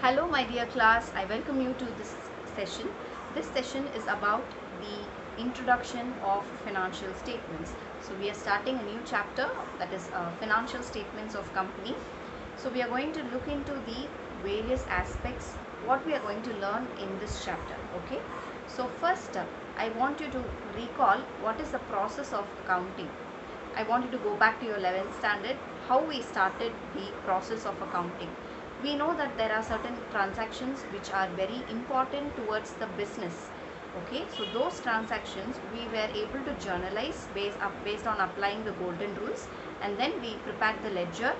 Hello my dear class, I welcome you to this session. This session is about the introduction of financial statements. So we are starting a new chapter, that is financial statements of company. So we are going to look into the various aspects what we are going to learn in this chapter. Okay. So first I want you to recall what is the process of accounting. I want you to go back to your 11th standard, how we started the process of accounting. We know that there are certain transactions which are very important towards the business. Okay, so those transactions we were able to journalize based on applying the golden rules, and then we prepared the ledger,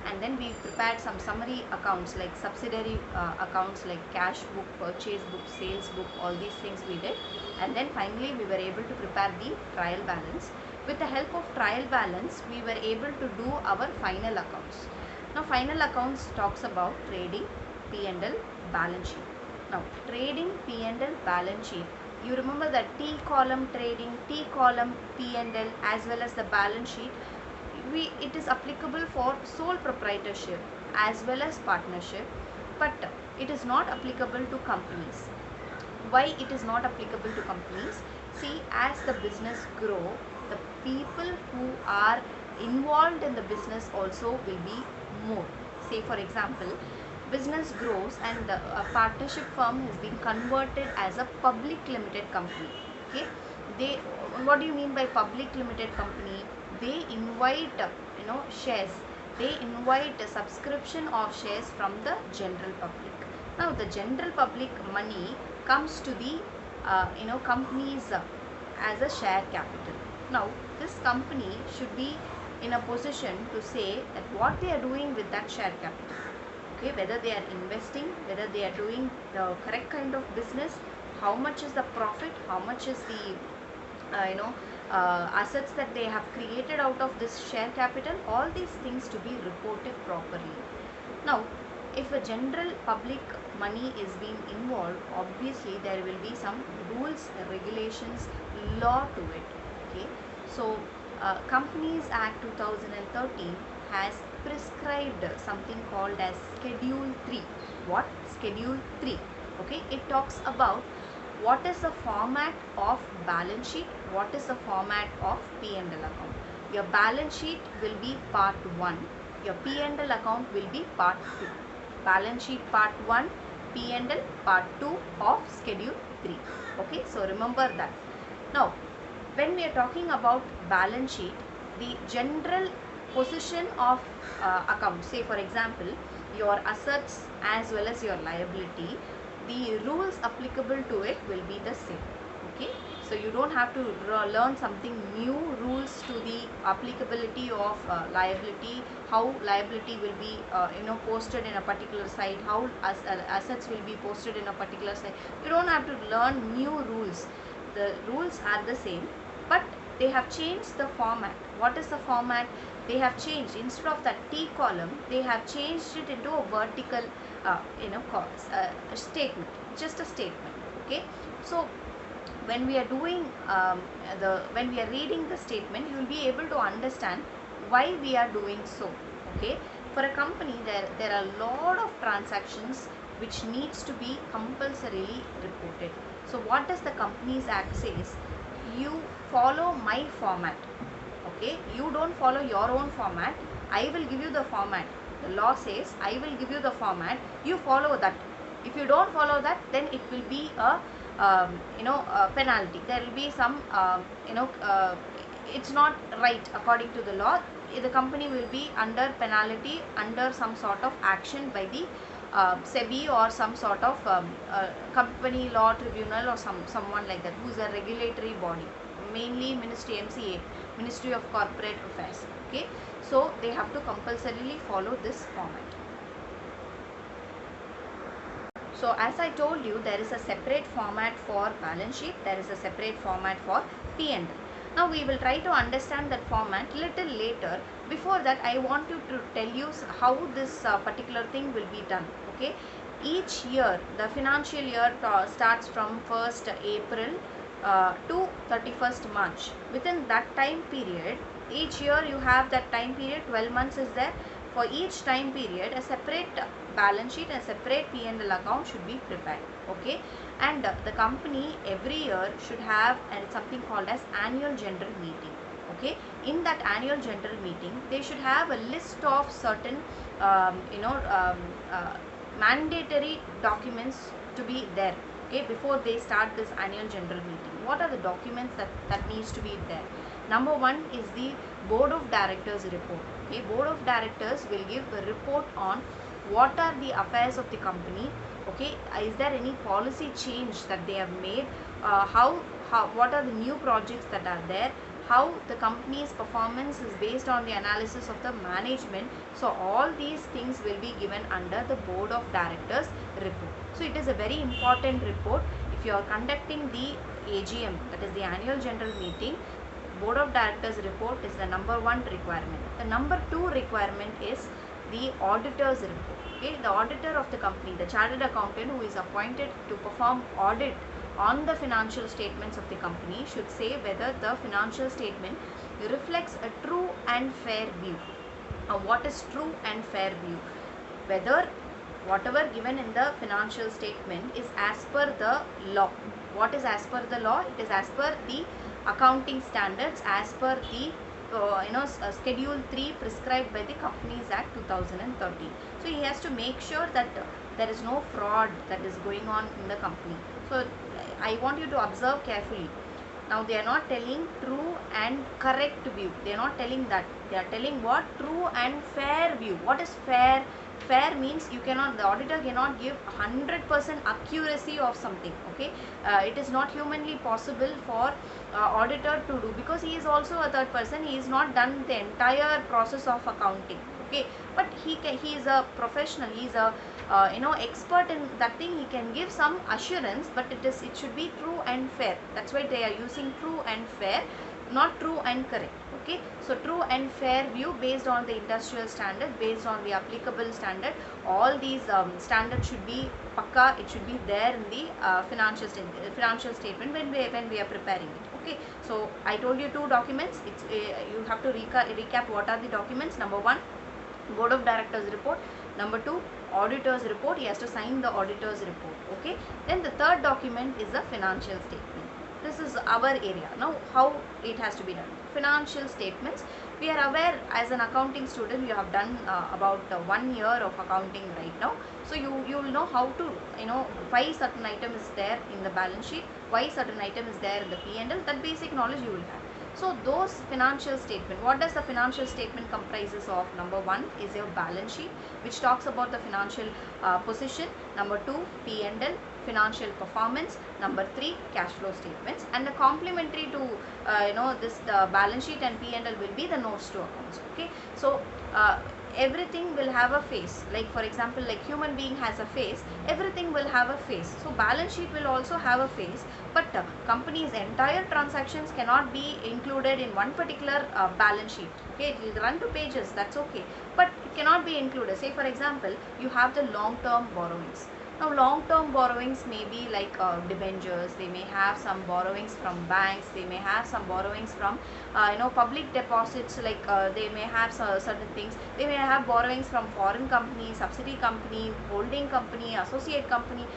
and then we prepared some summary accounts like subsidiary accounts like cash book, purchase book, sales book, all these things we did, and then finally we were able to prepare the trial balance. With the help of trial balance, we were able to do our final accounts. Now final accounts talks about trading, P&L, balance sheet. Now trading, P&L, balance sheet. You remember that T column trading, T column P&L as well as the balance sheet. It is applicable for sole proprietorship as well as partnership, but it is not applicable to companies. Why it is not applicable to companies? See, as the business grow, the people who are involved in the business also will be more. Say for example, business grows and a partnership firm has been converted as a public limited company. Okay, they, what do you mean by public limited company? They invite shares, they invite a subscription of shares from the general public. Now the general public money comes to the companies as a share capital. Now this company should be in a position to say that what they are doing with that share capital. Okay, whether they are investing, whether they are doing the correct kind of business, how much is the profit, how much is the assets that they have created out of this share capital, all these things to be reported properly. Now if a general public money is being involved, obviously there will be some rules, regulations, law to it. Okay, so Companies Act 2013 has prescribed something called as Schedule 3. What? Schedule 3. Okay, it talks about what is the format of balance sheet, what is the format of P&L account. Your balance sheet will be part 1, your P&L account will be part 2. Balance sheet part 1, P&L part 2 of Schedule 3. Okay, so remember that. Now when we are talking about balance sheet, the general position of account, say for example your assets as well as your liability, the rules applicable to it will be the same. Okay, so you don't have to learn something new rules to the applicability of liability, how liability will be posted in a particular site, how assets will be posted in a particular site. You don't have to learn new rules. The rules are the same, but they have changed the format. What is the format? They have changed, instead of that T column, they have changed it into a vertical statement, just a statement. Okay, so when we are doing when we are reading the statement, you will be able to understand why we are doing so. Okay, for a company there are a lot of transactions which needs to be compulsorily reported. So what does the Companies Act says? You follow my format. Okay, you don't follow your own format, I will give you the format. The law says I will give you the format, you follow that. If you don't follow that, then it will be a penalty. There will be some it's not right according to the law. The company will be under penalty, under some sort of action by the SEBI or some sort of company law tribunal or someone like that, who is a regulatory body, mainly Ministry MCA, Ministry of Corporate Affairs. Okay, so they have to compulsorily follow this format. So as I told you, there is a separate format for balance sheet, there is a separate format for P&L. Now we will try to understand that format little later. Before that, I want you to tell you how this particular thing will be done. Okay, each year, the financial year starts from 1st April to 31st March. Within that time period, each year you have that time period, 12 months is there. for each time period a separate balance sheet and a separate P&L account should be prepared. Okay, and the company every year should have something called as annual general meeting. Okay, in that annual general meeting they should have a list of certain mandatory documents to be there. Okay, before they start this annual general meeting, what are the documents that needs to be there? Number one is the board of directors report. Okay, board of directors will give a report on what are the affairs of the company. Okay, is there any policy change that they have made, what are the new projects that are there, how the company's performance is based on the analysis of the management. So all these things will be given under the board of directors report. So it is a very important report. If you are conducting the AGM, that is the annual general meeting, board of directors report is the number one requirement. The number two requirement is the auditor's report. Okay, the auditor of the company, the chartered accountant who is appointed to perform audit on the financial statements of the company, should say whether the financial statement reflects a true and fair view. What is true and fair view? Whether whatever given in the financial statement is as per the law. What is as per the law? It is as per the accounting standards, as per the Schedule 3 prescribed by the Companies Act 2013. So he has to make sure that there is no fraud that is going on in the company. So I want you to observe carefully. Now they are not telling true and correct view. They are not telling that. They are telling what? True and fair view. What is fair? Fair means the auditor cannot give 100% accuracy of something. Okay, it is not humanly possible for auditor to do, because he is also a third person. He is not done the entire process of accounting. Okay, but he is a professional. He is a expert in that thing. He can give some assurance, but it should be true and fair. That's why they are using true and fair, not true and correct. Okay, so true and fair view based on the industrial standard, based on the applicable standard. All these standards should be pakka. It should be there in the financial statement when we are preparing it. Okay, so I told you two documents. You have to recap what are the documents. Number one, board of directors report. Number two, auditor's report. He has to sign the auditor's report. Okay, then the third document is the financial statement. This is our area. Now how it has to be done? Financial statements, we are aware as an accounting student, you have done about 1 year of accounting right now. So you will know how to why certain item is there in the balance sheet, why certain item is there in the P&L. That basic knowledge you will have. So those financial statement, what does the financial statement comprises of? Number one is your balance sheet, which talks about the financial position. Number two, P&L, financial performance. Number three, cash flow statements. And the complementary to the balance sheet and P&L will be the notes to accounts. Okay, so everything will have a face. Like for example, like human being has a face, everything will have a face. So balance sheet will also have a face, but company's entire transactions cannot be included in one particular balance sheet. Okay, it will run to pages, that's okay, but it cannot be included. Say for example, you have the long-term borrowings. Now long-term borrowings may be like debentures, they may have some borrowings from banks, they may have some borrowings from public deposits, like they may have certain things, they may have borrowings from foreign company, subsidiary company, holding company, associate company.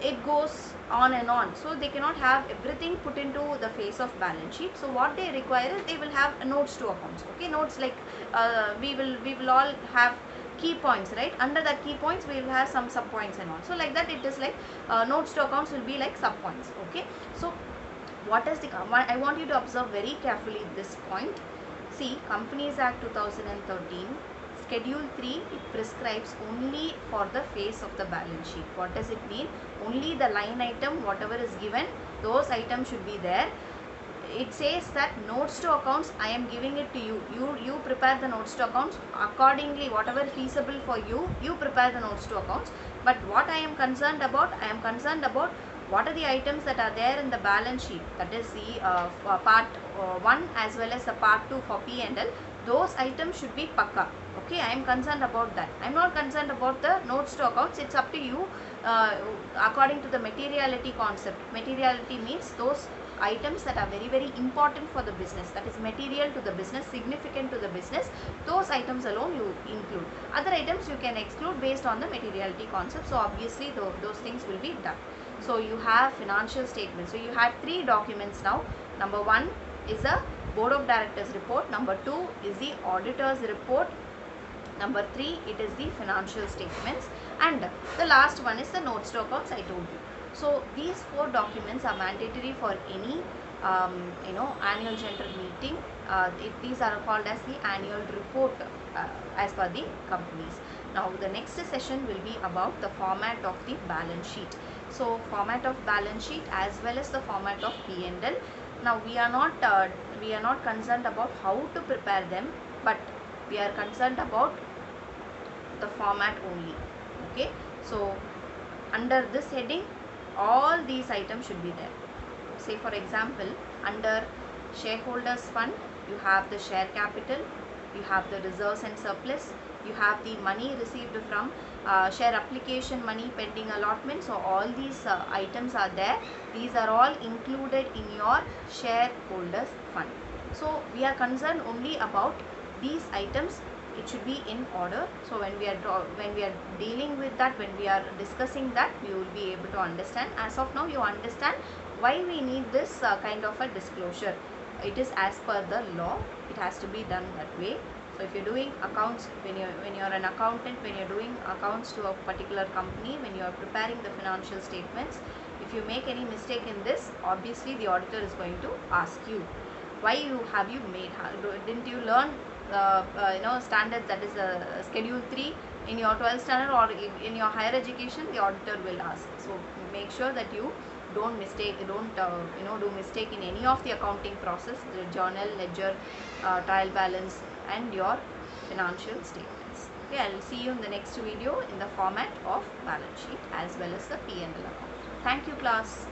It goes on and on. So they cannot have everything put into the face of balance sheet. So what they require is they will have notes to accounts. Okay, notes like we will all have key points, right? Under that key points we will have some sub points and all. So like that it is like notes to accounts will be like sub points. Okay, so what is the I want you to observe very carefully this point. See, Companies Act 2013 Schedule 3, it prescribes only for the face of the balance sheet. What does it mean? Only the line item, whatever is given, those items should be there. It says that notes to accounts, I am giving it to you. You prepare the notes to accounts accordingly, whatever feasible for you, you prepare the notes to accounts. But what I am concerned about what are the items that are there in the balance sheet, that is the part 1 as well as the part 2 for P&L. Those items should be pakka. Okay, I am concerned about that. I am not concerned about the notes to accounts. It's up to you according to the materiality concept. Materiality means those items that are very important for the business, that is material to the business, significant to the business, those items alone you include. Other items you can exclude based on the materiality concept. So obviously those things will be done. So you have financial statements. So you had 3 documents now. Number 1 is a board of directors report. Number 2 is the auditor's report. Number 3, it is the financial statements, and the last one is the notes to accounts I told you. So these 4 documents are mandatory for any annual general meeting. These are called as the annual report as per the companies. Now the next session will be about the format of the balance sheet. So format of balance sheet as well as the format of P&L. Now we are not concerned about how to prepare them, but we are concerned about the format only. Okay, so under this heading all these items should be there. Say for example, under shareholders fund you have the share capital, you have the reserves and surplus, you have the money received from share application money pending allotment. So all these items are there. These are all included in your shareholders fund. So we are concerned only about these items. It should be in order. So when we are dealing with that, when we are discussing that, you will be able to understand. As of now you understand why we need this kind of a disclosure. It is as per the law, it has to be done that way. So if you're doing accounts, when you're an accountant, when you're doing accounts to a particular company, when you are preparing the financial statements, if you make any mistake in this, obviously the auditor is going to ask you, why have you made, didn't you learn standard, that is schedule 3 in your 12th standard or in your higher education? The auditor will ask. So make sure that you don't do mistake in any of the accounting process, the journal, ledger, trial balance and your financial statements. Okay, I will see you in the next video in the format of balance sheet as well as the P&L account. Thank you class.